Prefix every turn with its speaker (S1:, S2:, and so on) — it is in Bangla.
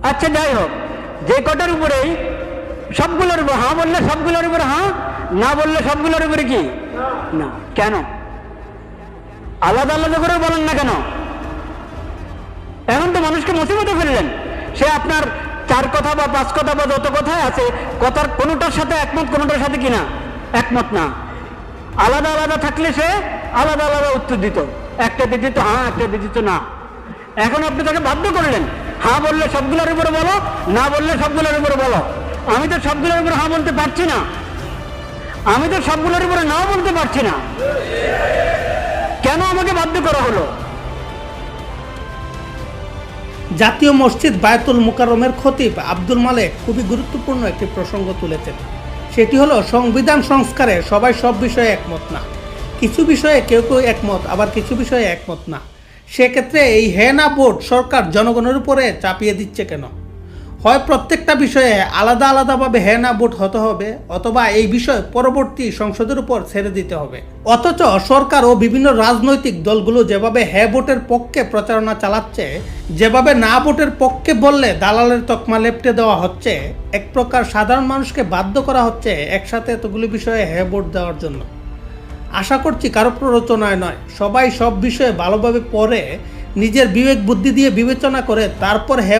S1: আচ্ছা যাই হোক, যে কটার উপরেই সবগুলোর উপর হ্যাঁ বললে সবগুলোর উপরে হ্যাঁ, না বললে সবগুলোর উপরে কি না। কেন আলাদা আলাদা করে বলেন না কেন? এখন তো মানুষকে মুসিবতে ফেললেন। সে আপনার 4 কথা বা 5 কথা বা যত কথায় আছে, কথার কোনোটার সাথে একমত, কোনোটার সাথে কিনা একমত না। আলাদা আলাদা থাকলে সে আলাদা আলাদা উত্তর দিত, একটাতে দিত হ্যাঁ, একটাতে দিত না। এখন আপনি তাকে বাধ্য করলেন, হ্যাঁ বললে সবগুলোর উপরে বলো, না বললে সবগুলোর উপরে বলো। আমি তো সবগুলোর উপরে হ্যাঁ বলতে পারছি না, আমি তো সবগুলোর উপরে নাও বলতে পারছি না। কেন আমাকে বাধ্য করা হলো?
S2: জাতীয় মসজিদ বায়তুল মুকাররমের খতিব আব্দুল মালেক খুবই গুরুত্বপূর্ণ একটি প্রসঙ্গ তুলেছেন। সেটি হলো সংবিধান সংস্কারে সবাই সব বিষয়ে একমত না, কিছু বিষয়ে কেউ কেউ একমত, আবার কিছু বিষয়ে একমত না। সেক্ষেত্রে এই হ্যাঁ না ভোট সরকার জনগণের উপরে চাপিয়ে দিচ্ছে কেন? হয় প্রত্যেকটা বিষয়ে আলাদা আলাদাভাবে হ্যাঁ না ভোট হতে হবে, অথবা এই বিষয় পরবর্তী সংসদের উপর ছেড়ে দিতে হবে। অথচ সরকার ও বিভিন্ন রাজনৈতিক দলগুলো যেভাবে হ্যাঁ ভোটের পক্ষে প্রচারণা চালাচ্ছে, যেভাবে না ভোটের পক্ষে বললে দালালের তকমা লেপটে দেওয়া হচ্ছে, এক প্রকার সাধারণ মানুষকে বাধ্য করা হচ্ছে একসাথে এতগুলি বিষয়ে হ্যাঁ ভোট দেওয়ার জন্য। আশা করছি কারো প্ররোচনায় নয়, সবাই সব বিষয়ে ভালোভাবে পড়ে নিজের বিবেক বুদ্ধি দিয়ে বিবেচনা করে তারপর হ্যাঁ